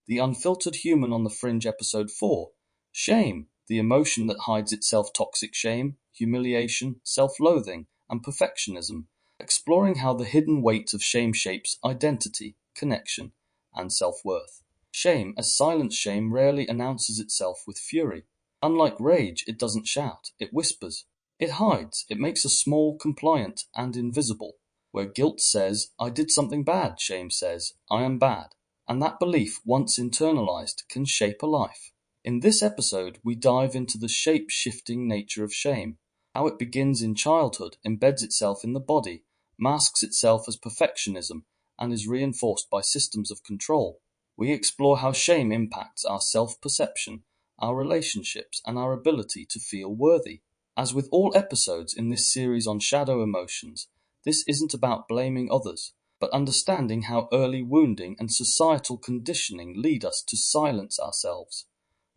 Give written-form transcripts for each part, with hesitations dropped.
The Unfiltered Human on the Fringe episode 4. Shame, the emotion that hides itself, toxic shame, humiliation, self-loathing, and perfectionism. Exploring how the hidden weight of shame shapes identity, connection, and self-worth. Shame, as silent shame, rarely announces itself with fury. Unlike rage, it doesn't shout, it whispers. It hides, it makes us small, compliant, and invisible. Where guilt says, I did something bad, shame says, I am bad. And that belief, once internalized, can shape a life. In this episode, we dive into the shape-shifting nature of shame, how it begins in childhood, embeds itself in the body, masks itself as perfectionism, and is reinforced by systems of control. We explore how shame impacts our self-perception, our relationships, and our ability to feel worthy. As with all episodes in this series on shadow emotions, this isn't about blaming others, but understanding how early wounding and societal conditioning lead us to silence ourselves.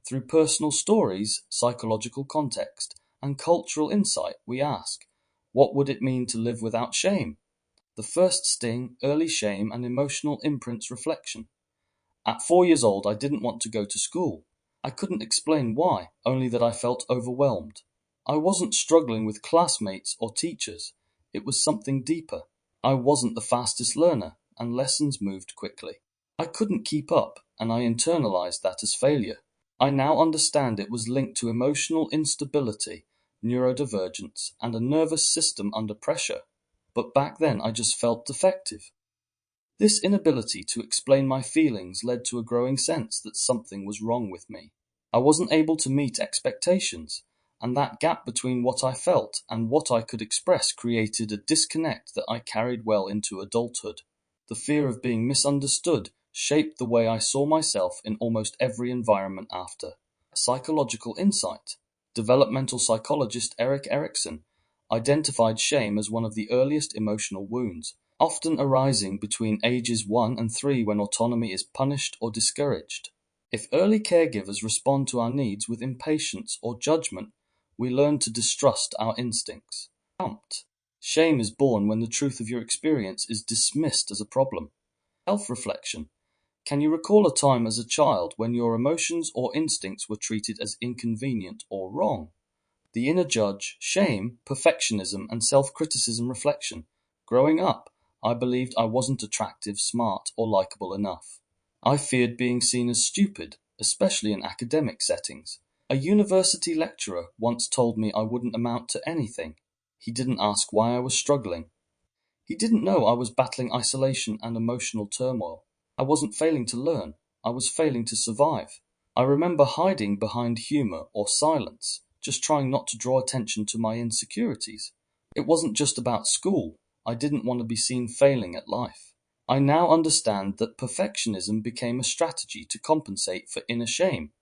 Through personal stories, psychological context, and cultural insight, we ask, what would it mean to live without shame? The first sting, early shame and emotional imprints reflection. At 4 years old, I didn't want to go to school. I couldn't explain why, only that I felt overwhelmed. I wasn't struggling with classmates or teachers. It was something deeper. I wasn't the fastest learner, and lessons moved quickly. I couldn't keep up, and I internalized that as failure. I now understand it was linked to emotional instability, neurodivergence, and a nervous system under pressure. But back then I just felt defective. This inability to explain my feelings led to a growing sense that something was wrong with me. I wasn't able to meet expectations, and that gap between what I felt and what I could express created a disconnect that I carried well into adulthood. The fear of being misunderstood shaped the way I saw myself in almost every environment after. Psychological insight. Developmental psychologist Erik Erikson identified shame as one of the earliest emotional wounds, often arising between ages 1 and 3 when autonomy is punished or discouraged. If early caregivers respond to our needs with impatience or judgment, we learn to distrust our instincts. Prompt. Shame is born when the truth of your experience is dismissed as a problem. Self-reflection. Can you recall a time as a child when your emotions or instincts were treated as inconvenient or wrong? The inner judge, shame, perfectionism, and self-criticism reflection. Growing up, I believed I wasn't attractive, smart, or likable enough. I feared being seen as stupid, especially in academic settings. A university lecturer once told me I wouldn't amount to anything. He didn't ask why I was struggling. He didn't know I was battling isolation and emotional turmoil. I wasn't failing to learn. I was failing to survive. I remember hiding behind humor or silence, just trying not to draw attention to my insecurities. It wasn't just about school. I didn't want to be seen failing at life. I now understand that perfectionism became a strategy to compensate for inner shame.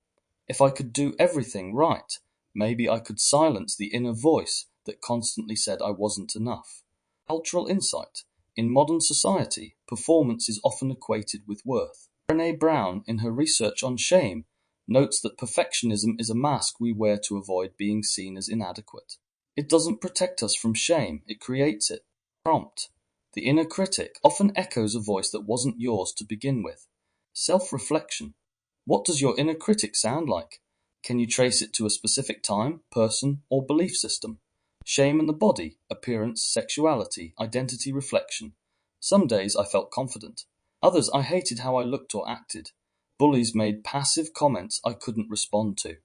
If I could do everything right, maybe I could silence the inner voice that constantly said I wasn't enough. Cultural insight. In modern society, performance is often equated with worth. Brené Brown, in her research on shame, notes that perfectionism is a mask we wear to avoid being seen as inadequate. It doesn't protect us from shame, it creates it. Prompt. The inner critic often echoes a voice that wasn't yours to begin with. Self-reflection. What does your inner critic sound like? Can you trace it to a specific time, person, or belief system? Shame in the body, appearance, sexuality, identity reflection. Some days I felt confident. Others I hated how I looked or acted. Bullies made passive comments I couldn't respond to.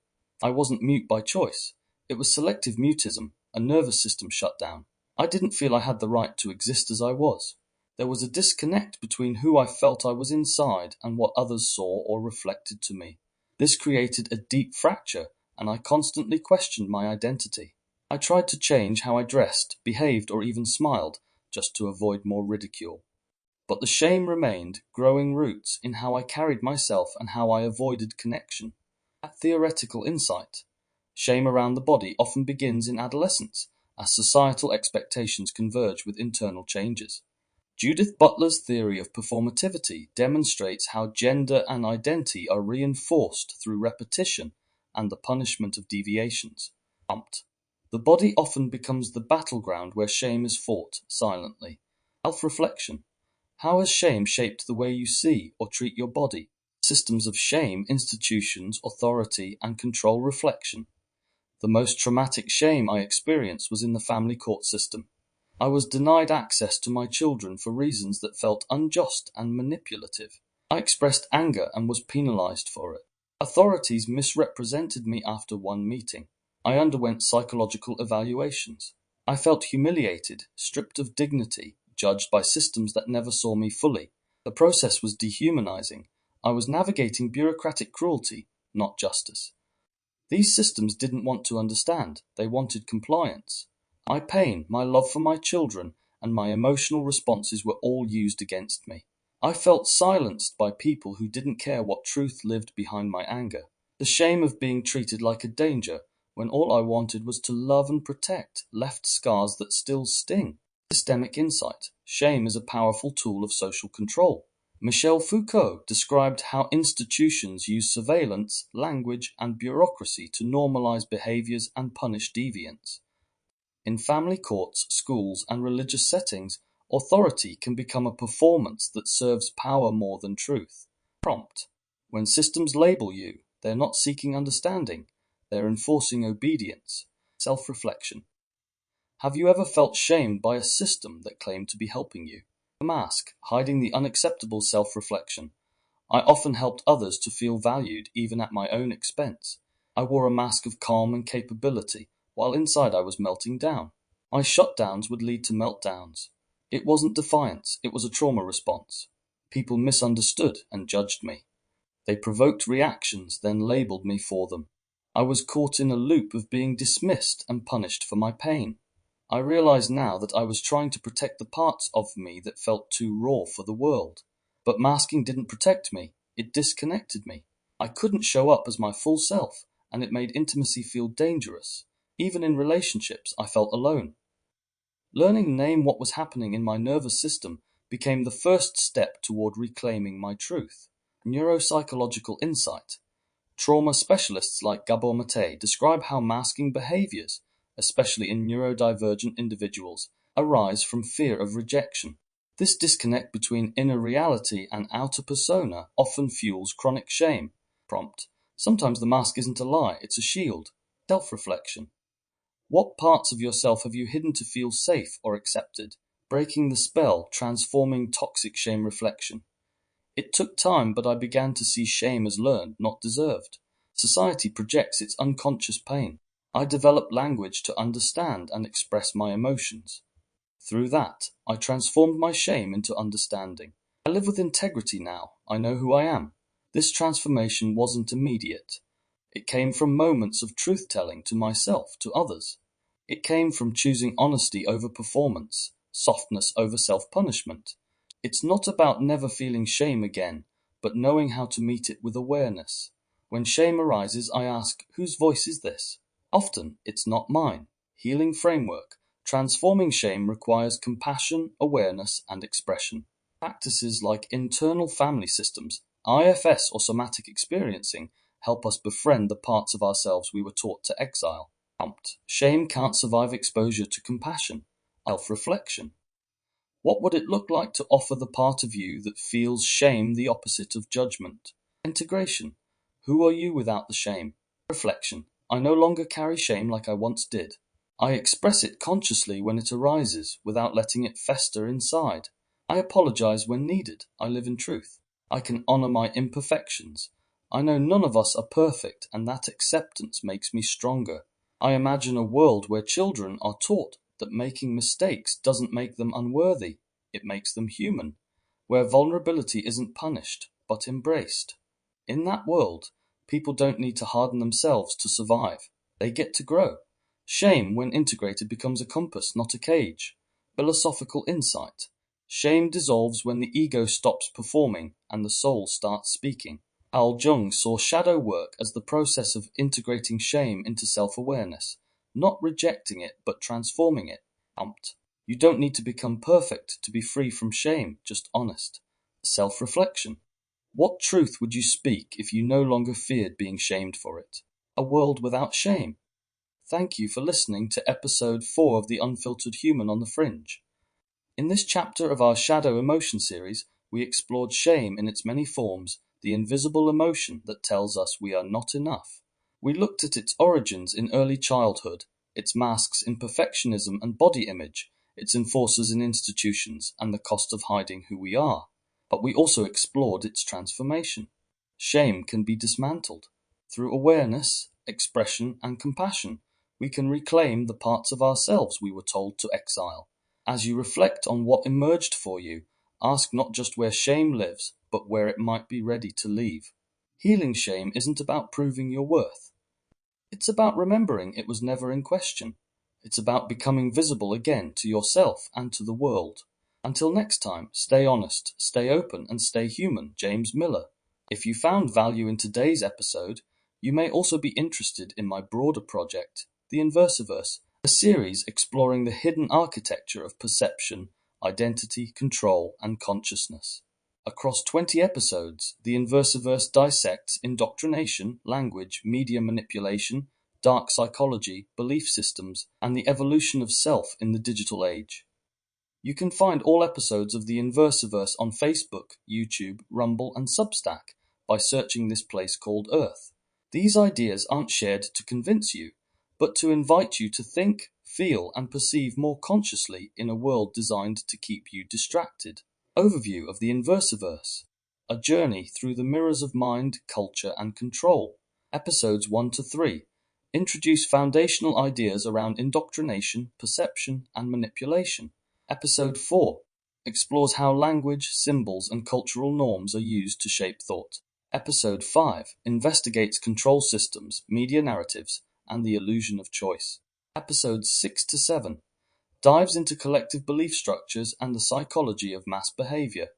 I wasn't mute by choice. It was selective mutism, a nervous system shutdown. I didn't feel I had the right to exist as I was. There was a disconnect between who I felt I was inside and what others saw or reflected to me. This created a deep fracture, and I constantly questioned my identity. I tried to change how I dressed, behaved, or even smiled, just to avoid more ridicule. But the shame remained, growing roots in how I carried myself and how I avoided connection. That theoretical insight. Shame around the body often begins in adolescence, as societal expectations converge with internal changes. Judith Butler's theory of performativity demonstrates how gender and identity are reinforced through repetition and the punishment of deviations. Prompt. The body often becomes the battleground where shame is fought silently. Self-reflection. How has shame shaped the way you see or treat your body? Systems of shame, institutions, authority, and control reflection. The most traumatic shame I experienced was in the family court system. I was denied access to my children for reasons that felt unjust and manipulative. I expressed anger and was penalized for it. Authorities misrepresented me after one meeting. I underwent psychological evaluations. I felt humiliated, stripped of dignity, judged by systems that never saw me fully. The process was dehumanizing. I was navigating bureaucratic cruelty, not justice. These systems didn't want to understand, they wanted compliance. My pain, my love for my children, and my emotional responses were all used against me. I felt silenced by people who didn't care what truth lived behind my anger. The shame of being treated like a danger, when all I wanted was to love and protect, left scars that still sting. Systemic insight. Shame is a powerful tool of social control. Michel Foucault described how institutions use surveillance, language, and bureaucracy to normalize behaviors and punish deviance. In family courts, schools, and religious settings, authority can become a performance that serves power more than truth. Prompt. When systems label you, they're not seeking understanding, they're enforcing obedience. Self-reflection. Have you ever felt shamed by a system that claimed to be helping you? A mask, hiding the unacceptable self-reflection. I often helped others to feel valued even at my own expense. I wore a mask of calm and capability, while inside I was melting down. My shutdowns would lead to meltdowns. It wasn't defiance, it was a trauma response. People misunderstood and judged me. They provoked reactions, then labeled me for them. I was caught in a loop of being dismissed and punished for my pain. I realize now that I was trying to protect the parts of me that felt too raw for the world. But masking didn't protect me, it disconnected me. I couldn't show up as my full self, and it made intimacy feel dangerous. Even in relationships, I felt alone. Learning to name what was happening in my nervous system became the first step toward reclaiming my truth. Neuropsychological insight. Trauma specialists like Gabor Mate describe how masking behaviors, especially in neurodivergent individuals, arise from fear of rejection. This disconnect between inner reality and outer persona often fuels chronic shame. Prompt. Sometimes the mask isn't a lie, it's a shield. Self-reflection. What parts of yourself have you hidden to feel safe or accepted? Breaking the spell, transforming toxic shame reflection. It took time, but I began to see shame as learned, not deserved. Society projects its unconscious pain. I developed language to understand and express my emotions. Through that, I transformed my shame into understanding. I live with integrity now. I know who I am. This transformation wasn't immediate. It came from moments of truth-telling to myself, to others. It came from choosing honesty over performance, softness over self-punishment. It's not about never feeling shame again, but knowing how to meet it with awareness. When shame arises, I ask, whose voice is this? Often, it's not mine. Healing framework. Transforming shame requires compassion, awareness, and expression. Practices like internal family systems, IFS or somatic experiencing, help us befriend the parts of ourselves we were taught to exile. Prompt. Shame can't survive exposure to compassion. Self-reflection. What would it look like to offer the part of you that feels shame the opposite of judgment? Integration. Who are you without the shame? Reflection. I no longer carry shame like I once did. I express it consciously when it arises, without letting it fester inside. I apologize when needed. I live in truth. I can honor my imperfections. I know none of us are perfect, and that acceptance makes me stronger. I imagine a world where children are taught that making mistakes doesn't make them unworthy, it makes them human, where vulnerability isn't punished, but embraced. In that world, people don't need to harden themselves to survive. They get to grow. Shame, when integrated, becomes a compass, not a cage. Philosophical insight. Shame dissolves when the ego stops performing and the soul starts speaking. Carl Jung saw shadow work as the process of integrating shame into self-awareness, not rejecting it, but transforming it. Prompt. You don't need to become perfect to be free from shame, just honest. Self-reflection. What truth would you speak if you no longer feared being shamed for it? A world without shame. Thank you for listening to episode 4 of the Unfiltered Human on the Fringe. In this chapter of our Shadow Emotion series, we explored shame in its many forms, the invisible emotion that tells us we are not enough. We looked at its origins in early childhood, its masks in perfectionism and body image, its enforcers in institutions, and the cost of hiding who we are. But we also explored its transformation. Shame can be dismantled. Through awareness, expression, and compassion, we can reclaim the parts of ourselves we were told to exile. As you reflect on what emerged for you, ask not just where shame lives, but where it might be ready to leave. Healing shame isn't about proving your worth. It's about remembering it was never in question. It's about becoming visible again to yourself and to the world. Until next time, stay honest, stay open, and stay human. James Miller. If you found value in today's episode, you may also be interested in my broader project, The Inversiverse, a series exploring the hidden architecture of perception, identity, control, and consciousness. Across 20 episodes, The Inversiverse dissects indoctrination, language, media manipulation, dark psychology, belief systems, and the evolution of self in the digital age. You can find all episodes of The Inversiverse on Facebook, YouTube, Rumble, and Substack by searching this place called Earth. These ideas aren't shared to convince you, but to invite you to think, feel, and perceive more consciously in a world designed to keep you distracted. Overview of the Inversiverse. A journey through the mirrors of mind, culture, and control. Episodes 1 to 3. Introduce foundational ideas around indoctrination, perception, and manipulation. Episode 4. Explores how language, symbols, and cultural norms are used to shape thought. Episode 5. Investigates control systems, media narratives, and the illusion of choice. Episodes 6 to 7. Dives into collective belief structures and the psychology of mass behaviour.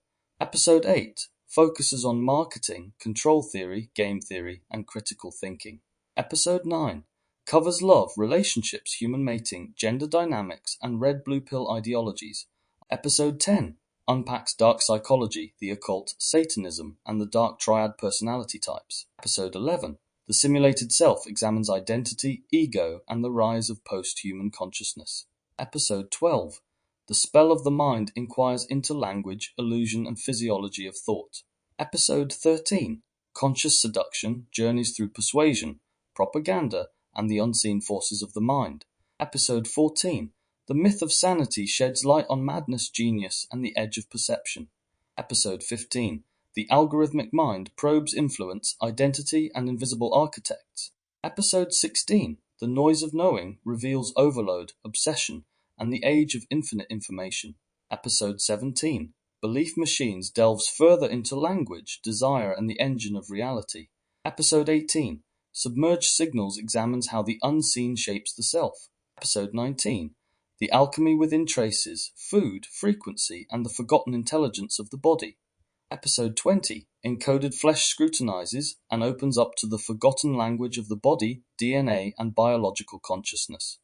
Episode 8 focuses on marketing, control theory, game theory, and critical thinking. Episode 9 covers love, relationships, human mating, gender dynamics, and red-blue pill ideologies. Episode 10 unpacks dark psychology, the occult, Satanism, and the dark triad personality types. Episode 11 The Simulated Self examines identity, ego, and the rise of post-human consciousness. Episode 12 The Spell of the Mind inquires into language, illusion, and physiology of thought. Episode 13 Conscious Seduction journeys through persuasion, propaganda, and the unseen forces of the mind. Episode 14 The Myth of Sanity sheds light on madness, genius, and the edge of perception. Episode 15 The Algorithmic Mind probes influence, identity, and invisible architects. Episode 16 The Noise of Knowing reveals overload, obsession, and the age of infinite information. Episode 17 Belief Machines delves further into language, desire, and the engine of reality. Episode 18 Submerged Signals examines how the unseen shapes the self. Episode 19 The Alchemy Within Traces, Food, Frequency, and the Forgotten Intelligence of the Body. Episode 20 Encoded Flesh scrutinizes and opens up to the forgotten language of the body, DNA, and biological consciousness.